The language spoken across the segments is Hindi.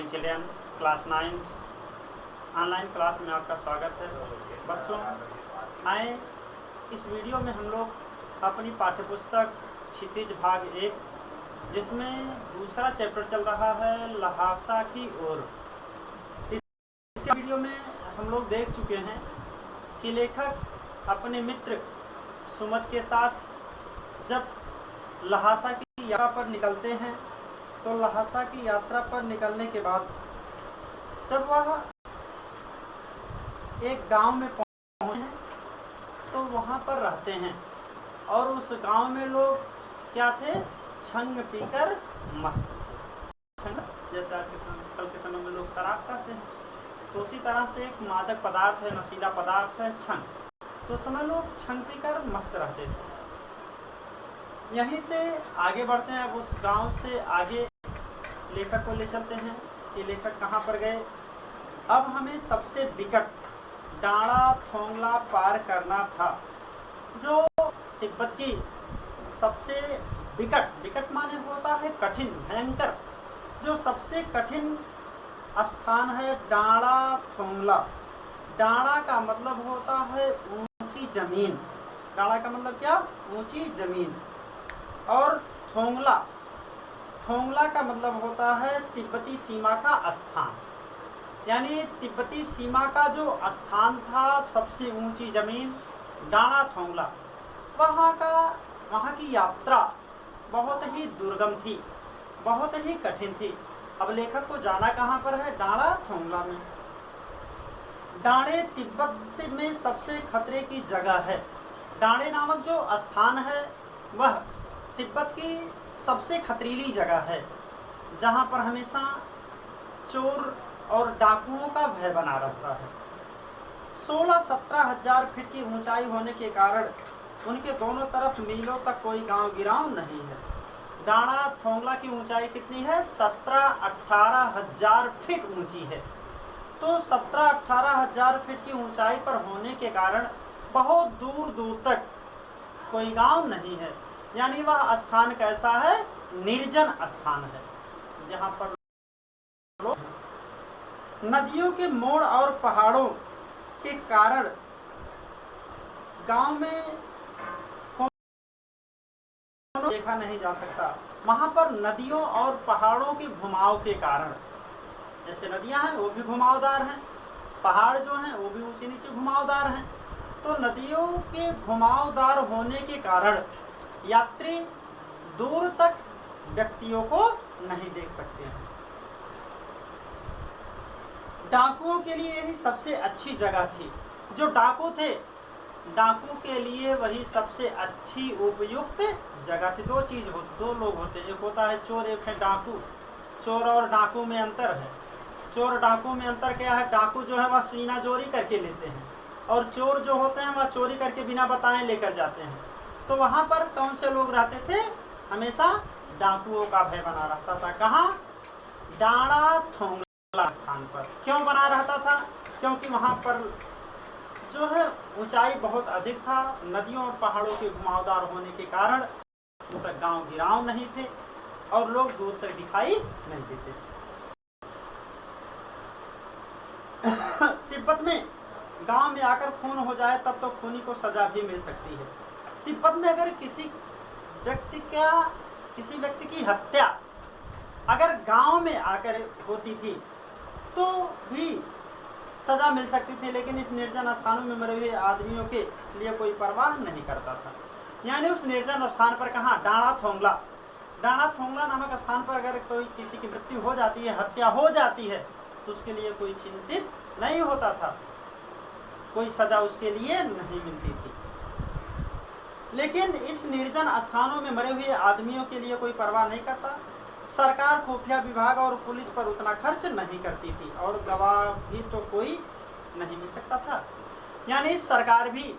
चिल्ड्रन क्लास 9 ऑनलाइन क्लास में आपका स्वागत है। बच्चों, आए इस वीडियो में हम लोग अपनी पाठ्यपुस्तक क्षितिज भाग 1 जिसमें दूसरा चैप्टर चल रहा है लहासा की ओर। इस वीडियो में हम लोग देख चुके हैं कि लेखक अपने मित्र सुमत के साथ जब लहासा की यात्रा पर निकलते हैं तो लहासा की यात्रा पर निकलने के बाद जब वह एक गांव में पहुंचे हैं तो वहां पर रहते हैं और उस गांव में लोग क्या थे, छंग पीकर मस्त थे। छंग जैसे आज के समय कल के समय में लोग शराब खाते हैं, तो उसी तरह से एक मादक पदार्थ है, नशीला पदार्थ है छंग। तो उस समय लोग छंग पीकर मस्त रहते थे। यहीं से आगे बढ़ते हैं। अब उस गांव से आगे लेखक को ले चलते हैं कि लेखक कहाँ पर गए। अब हमें सबसे विकट डाँड़ा थोंगला पार करना था, जो तिब्बत की सबसे विकट माने होता है कठिन, भयंकर, जो सबसे कठिन स्थान है डाँड़ा थोंगला। डाँड़ा का मतलब होता है ऊंची जमीन। डाँड़ा का मतलब क्या? ऊंची जमीन। और थोंगला का मतलब होता है तिब्बती सीमा का स्थान। यानी तिब्बती सीमा का जो स्थान था, सबसे ऊंची जमीन डाँड़ा थोंगला, वहाँ की यात्रा बहुत ही दुर्गम थी, बहुत ही कठिन थी। अब लेखक को जाना कहाँ पर है? डाँड़ा थोंगला में। डाँड़े तिब्बत से में सबसे खतरे की जगह है। डाँड़े नामक जो स्थान है वह तिब्बत की सबसे खतरीली जगह है, जहाँ पर हमेशा चोर और डाकुओं का भय बना रहता है। 16-17 हजार फीट की ऊंचाई होने के कारण उनके दोनों तरफ मीलों तक कोई गांव गिराव नहीं है। डाँड़ा थोंगला की ऊंचाई कितनी है? 17-18 हजार फीट ऊंची है। तो 17-18 हजार फीट की ऊंचाई पर होने के कारण बहुत दूर दूर तक कोई गांव नहीं है। यानी वह स्थान कैसा है? निर्जन स्थान है, जहाँ पर लोग नदियों के मोड़ और पहाड़ों के कारण गांव में देखा नहीं जा सकता। वहाँ पर नदियों और पहाड़ों के घुमाव के कारण, जैसे नदियाँ हैं वो भी घुमावदार हैं, पहाड़ जो हैं वो भी ऊंचे नीचे घुमावदार हैं। तो नदियों के घुमावदार होने के कारण यात्री दूर तक व्यक्तियों को नहीं देख सकते हैं। डाकुओं के लिए यही सबसे अच्छी जगह थी। जो डाकू थे, डाकू के लिए वही सबसे अच्छी उपयुक्त जगह थी। दो लोग होते हैं, एक होता है चोर, एक है डाकू। चोर और डाकू में अंतर है। चोर डाकू में अंतर क्या है? डाकू जो है वह सीना चोरी करके लेते हैं, और चोर जो होते हैं वह चोरी करके बिना बताए लेकर जाते हैं। तो वहाँ पर कौन से लोग रहते थे? हमेशा डाकुओं का भय बना रहता था। कहाँ? डाँड़ा थोंगला स्थान पर। क्यों बना रहता था? क्योंकि वहाँ पर जो है ऊंचाई बहुत अधिक था। नदियों और पहाड़ों के घुमावदार होने के कारण दूर तक गांव गिराव नहीं थे और लोग दूर तक दिखाई नहीं देते। तिब्बत में गांव में आकर खून हो जाए तब तो खूनी को सजा भी मिल सकती है। तिब्बत में अगर किसी व्यक्ति की हत्या अगर गांव में आकर होती थी तो भी सजा मिल सकती थी, लेकिन इस निर्जन स्थानों में मरे हुए आदमियों के लिए कोई परवाह नहीं करता था। यानी उस निर्जन स्थान पर कहाँ? डाँड़ा थोंगला नामक स्थान पर अगर कोई किसी की मृत्यु हो जाती है, हत्या हो जाती है, तो उसके लिए कोई चिंतित नहीं होता था, कोई सजा उसके लिए नहीं मिलती थी। लेकिन इस निर्जन स्थानों में मरे हुए आदमियों के लिए कोई परवाह नहीं करता। सरकार खुफिया विभाग और पुलिस पर उतना खर्च नहीं करती थी और गवाह भी तो कोई नहीं मिल सकता था। यानी सरकार भी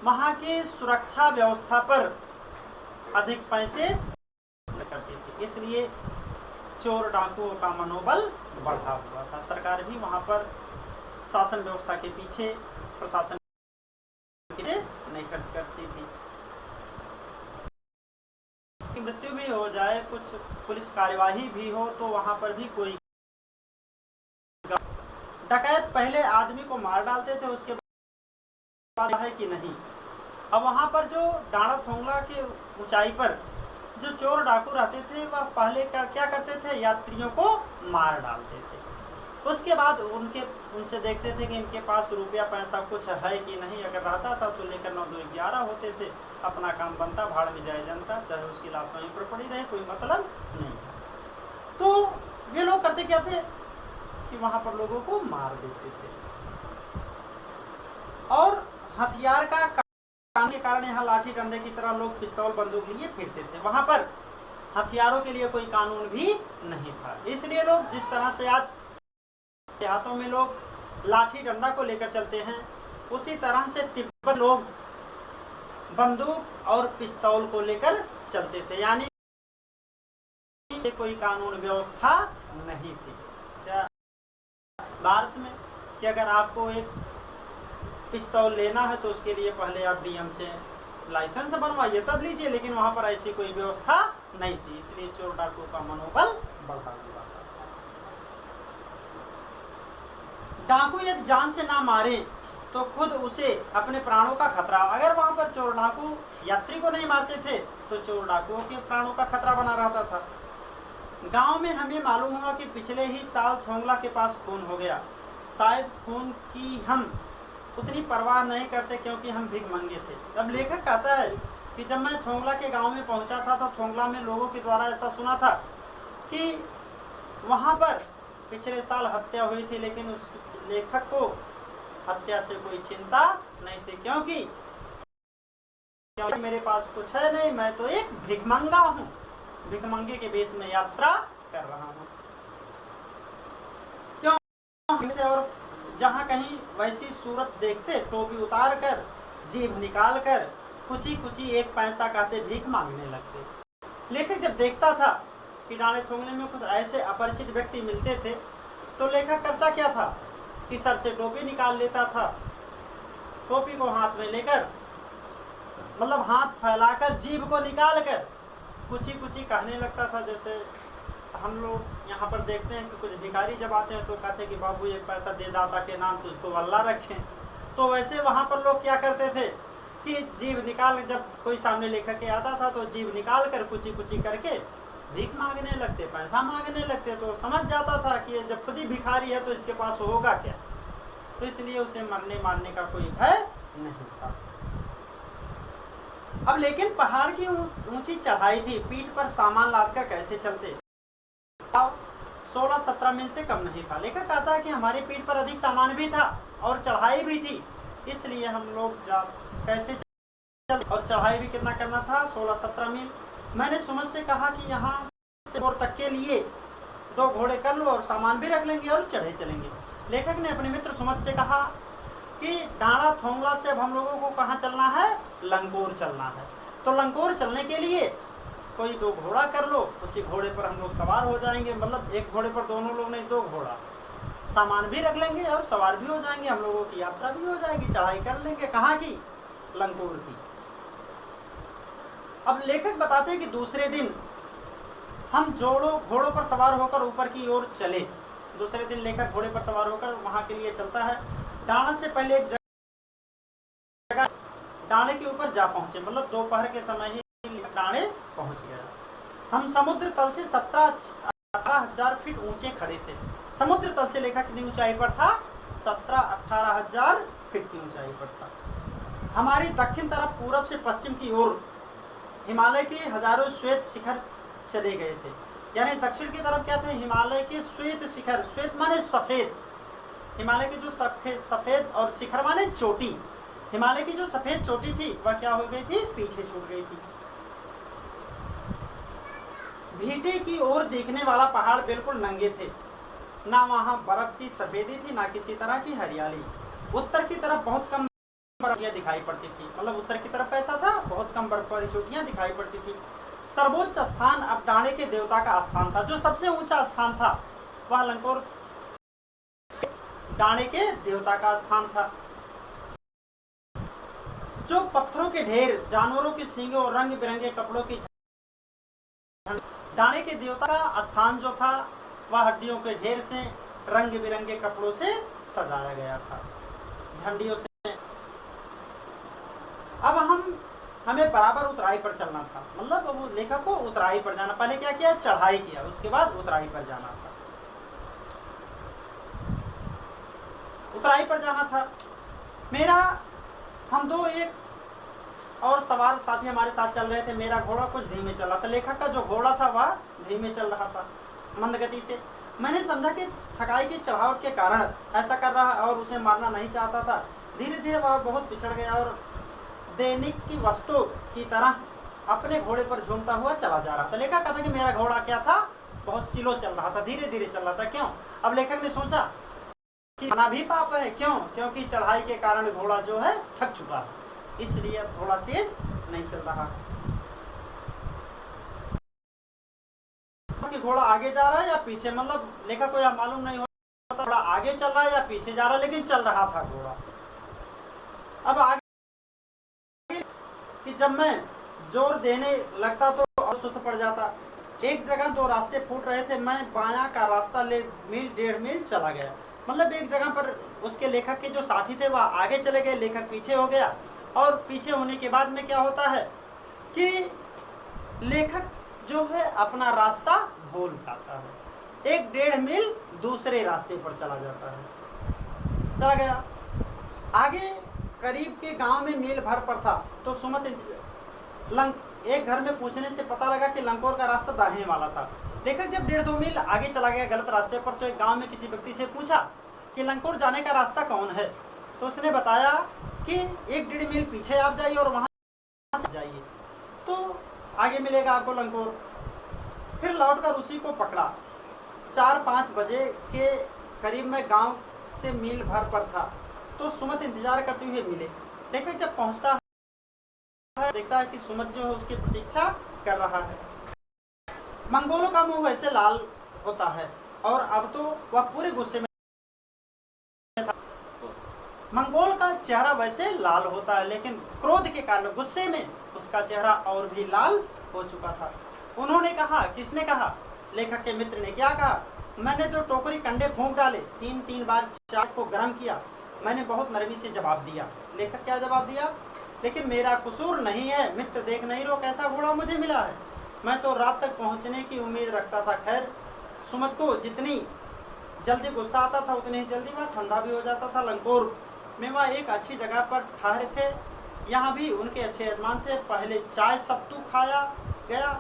वहाँ की सुरक्षा व्यवस्था पर अधिक पैसे करती थी, इसलिए चोर डाकुओं का मनोबल बढ़ा हुआ था। सरकार भी वहाँ पर शासन व्यवस्था के पीछे, प्रशासन नहीं खर्च करती थी। मृत्यु भी हो जाए, कुछ पुलिस कार्यवाही भी हो, तो वहाँ पर भी कोई डकैत पहले आदमी को मार डालते थे, उसके बाद है कि नहीं। अब वहाँ पर जो डांडा थोंगला के ऊंचाई पर जो चोर डाकू रहते थे वह पहले क्या करते थे, यात्रियों को मार डालते थे। उसके बाद उनसे देखते थे कि इनके पास रुपया पैसा कुछ है कि नहीं। अगर रहता था तो लेकर 9 2 11 होते थे, अपना काम बनता, भाड़ में जाए जनता, चाहे उसकी लाश वहीं पर पड़ी रहे, कोई मतलब नहीं। तो वे लोग करते क्या थे कि वहाँ पर लोगों को मार देते थे। और हथियार का काम के कारण यहाँ लाठी डंडे की तरह लोग पिस्तौल बंदूक लिए फिरते थे। वहाँ पर हथियारों के लिए कोई कानून भी नहीं था। इसलिए लोग जिस तरह से आज देहातों में लोग लाठी डंडा को लेकर चलते हैं, उसी तरह से तिब्बत लोग बंदूक और पिस्तौल को लेकर चलते थे। यानी कोई कानून व्यवस्था नहीं थी भारत में कि अगर आपको एक पिस्तौल लेना है तो उसके लिए पहले आप डीएम से लाइसेंस बनवाइए तब लीजिए, लेकिन वहाँ पर ऐसी कोई व्यवस्था नहीं थी। इसलिए चोर डाकुओं का मनोबल बढ़ा हुआ था। डाकू यदि जान से ना मारे तो खुद उसे अपने प्राणों का खतरा। अगर वहाँ पर चोर डाकू यात्री को नहीं मारते थे तो चोर डाकुओं के प्राणों का खतरा बना रहता था। गांव में हमें मालूम हुआ कि पिछले ही साल थोंगला के पास खून हो गया। शायद खून की हम उतनी परवाह नहीं करते क्योंकि हम भिखमंगे थे। अब लेखक कहता है कि जब मैं थोंगला के गांव में पहुंचा था तो थोंगला में लोगों के द्वारा ऐसा सुना था कि वहां पर पिछले साल हत्या हुई थी, लेकिन उस लेखक को हत्या से कोई चिंता नहीं थी क्योंकि मेरे पास कुछ है नहीं, मैं तो एक भिखमंगा हूँ, भिखमंगे के बेस में यात्रा कर रहा हूँ। क्यों? और जहाँ कहीं वैसी सूरत देखते टोपी उतार कर जीभ निकाल कर कुची कुची एक पैसा कहते भीख मांगने लगते। लेखक जब देखता था कि डांडे थोंगले में कुछ ऐसे अपरिचित व्यक्ति मिलते थे तो लेखक करता क्या था कि सर से टोपी निकाल लेता था, टोपी को हाथ में लेकर मतलब हाथ फैलाकर जीभ को निकाल कर कुची कुची कहने लगता था। जैसे हम लोग यहाँ पर देखते हैं कि कुछ भिखारी जब आते हैं तो कहते हैं कि बाबू एक पैसा दे दाता के नाम तुझको अल्लाह रखें। तो वैसे वहाँ पर लोग क्या करते थे कि जीभ निकाल, जब कोई सामने लेखक के आता था तो जीभ निकाल कर कुची कुची करके भीख मांगने लगते, पैसा मांगने लगते। तो समझ जाता था कि जब खुद ही भिखारी है तो इसके पास होगा क्या, तो इसलिए उसे मरने मारने का कोई भय नहीं था। अब लेकिन पहाड़ की ऊंची चढ़ाई थी, पीठ पर सामान लादकर कैसे चलते। 16-17 मील से कम नहीं था। लेखक कहता है कि हमारी पीठ पर अधिक सामान भी था और चढ़ाई भी थी, इसलिए हम लोग कैसे चल, और चढ़ाई भी कितना करना था, 16-17 मील। मैंने सुमन से कहा कि यहाँ से और तक के लिए 2 घोड़े कर लो और सामान भी रख लेंगे और चढ़े चलेंगे। लेखक ने अपने मित्र सुमन से कहा कि डांडा थोंगला से अब हम लोगों को कहाँ चलना है, लंकोर चलना है। तो लंकोर चलने के लिए कोई 2 घोड़ा कर लो, उसी घोड़े पर हम लोग सवार हो जाएंगे। मतलब एक घोड़े पर दोनों लोग नहीं, 2 घोड़ा, सामान भी रख लेंगे और सवार भी हो जाएंगे, हम लोगों की यात्रा भी हो जाएगी, चढ़ाई कर लेंगे। कहाँ की, लंकोर की। अब लेखक बताते हैं कि दूसरे दिन हम घोड़ों पर सवार होकर ऊपर की ओर चले। दूसरे दिन लेखक घोड़े पर सवार होकर वहां के लिए चलता है। डांडा से पहले एक जगह डांडे के ऊपर जा पहुंचे, मतलब दोपहर के समय ही डांडे पहुंच गया। हम समुद्र तल से 17-18 हजार फीट ऊंचे खड़े थे। समुद्र तल से लेखक कितनी ऊंचाई पर था, 17-18 हजार फीट की ऊंचाई पर था। हमारी दक्षिण तरफ पूरब से पश्चिम की ओर हिमालय के हजारों श्वेत शिखर चले गए थे। यानी दक्षिण की तरफ क्या थे, हिमालय के श्वेत शिखर, श्वेत माने सफेद, हिमालय की जो सफेद और शिखर माने चोटी, हिमालय की जो सफेद चोटी थी वह क्या हो गई थी, पीछे छूट गई थी। भीटे की ओर देखने वाला पहाड़ बिल्कुल नंगे थे, ना वहाँ बर्फ की सफेदी थी ना किसी तरह की हरियाली। उत्तर की तरफ बहुत कम बर्फियाँ दिखाई पड़ती थी, मतलब उत्तर की तरफ कैसा था, बहुत कम बर्फ वाली चोटियाँ दिखाई पड़ती थी। सर्वोच्च स्थान अब डांडे के देवता का स्थान था। जो सबसे ऊंचा स्थान था वह लंकोर डांडे के देवता का स्थान था। जो पत्थरों के ढेर, जानवरों के सींगों और रंग बिरंगे कपड़ों की, डांडे के देवता का स्थान जो था वह हड्डियों के ढेर से रंग बिरंगे कपड़ों से सजाया गया था, झंडियों से। अब हमें बराबर उतराई पर चलना था, मतलब वो लेखक को उतराई पर जाना, पहले क्या किया, चढ़ाई किया, उसके बाद उतराई पर जाना था। उतराई पर जाना था। हम दो एक और सवार साथी हमारे साथ चल रहे थे। मेरा घोड़ा कुछ धीमे चल रहा था, लेखक का जो घोड़ा था वह धीमे चल रहा था, मंद गति से। मैंने समझा कि थकाई की चढ़ावट के कारण ऐसा कर रहा और उसे मारना नहीं चाहता था। धीरे धीरे वह बहुत पिछड़ गया और दैनिक की वस्तु की तरह अपने घोड़े पर झूमता हुआ चला जा रहा था। लेखक कहता कि मेरा घोड़ा क्या था, बहुत स्लो चल रहा था, धीरे धीरे चल रहा था। क्यों? अब लेखक ने सोचा कि खाना भी पाप है। क्यों? क्योंकि चढ़ाई के कारण घोड़ा जो है थक चुका है, इसलिए अब घोड़ा तेज नहीं चल रहा। कि घोड़ा आगे जा रहा है या पीछे, मतलब लेखक को यह मालूम नहीं होता घोड़ा आगे चल रहा है या पीछे जा रहा है, लेकिन चल रहा था घोड़ा। अब आगे कि जब मैं जोर देने लगता तो और सुस्त पड़ जाता। एक जगह दो रास्ते फूट रहे थे, मैं बायां का रास्ता ले मील 1.5 मील चला गया। मतलब एक जगह पर उसके लेखक के जो साथी थे वह आगे चले गए, लेखक पीछे हो गया। और पीछे होने के बाद में क्या होता है कि लेखक जो है अपना रास्ता भूल जाता है, 1.5 मील दूसरे रास्ते पर चला जाता है, चला गया। आगे करीब के गांव में मील भर पर था तो सुमत एक घर में पूछने से पता लगा कि लंकोर का रास्ता दाहिने वाला था। लेखक जब 1.5-2 मील आगे चला गया गलत रास्ते पर, तो एक गांव में किसी व्यक्ति से पूछा कि लंकोर जाने का रास्ता कौन है। तो उसने बताया कि 1.5 मील पीछे आप जाइए और वहाँ से जाइए तो आगे मिलेगा आपको लंकोर। फिर लौटकर उसी को पकड़ा। 4-5 बजे के करीब में गांव से मील भर पर था तो सुमत इंतजार करते हुए मिले। लेकिन जब पहुंचता है देखता है कि सुमत जो है उसकी प्रतीक्षा कर रहा है। मंगोलों का मुंह वैसे लाल होता है और अब तो वह पूरे गुस्से में था। मंगोल का चेहरा वैसे लाल होता है, लेकिन क्रोध के कारण गुस्से में उसका चेहरा और भी लाल हो चुका था। उन्होंने कहा, किसने कहा? लेखक के मित्र ने। क्या कहा? मैंने 2 टोकरी कंडे फूंक डाले, 3-3 बार चाय को गर्म किया। मैंने बहुत नरमी से जवाब दिया। लेखक क्या जवाब दिया? लेकिन मेरा कसूर नहीं है, मित्र देख नहीं रो कैसा घोड़ा मुझे मिला है, मैं तो रात तक पहुंचने की उम्मीद रखता था। खैर, सुमत को जितनी जल्दी गुस्सा आता था उतनी ही जल्दी वह ठंडा भी हो जाता था। लंकोर में वह एक अच्छी जगह पर ठहरे थे, यहाँ भी उनके अच्छे यजमान थे। पहले चाय सत्तू खाया गया,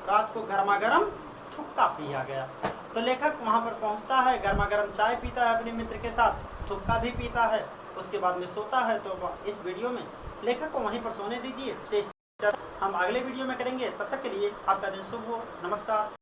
रात को गर्मा गर्म थुक्का पिया गया। तो लेखक वहाँ पर पहुँचता है, गर्मा गर्म चाय पीता है अपने मित्र के साथ, थुक्का भी पीता है, उसके बाद में सोता है। तो इस वीडियो में लेखक को वहीं पर सोने दीजिए, शेष हम अगले वीडियो में करेंगे। तब तक के लिए आपका दिन शुभ हो। नमस्कार।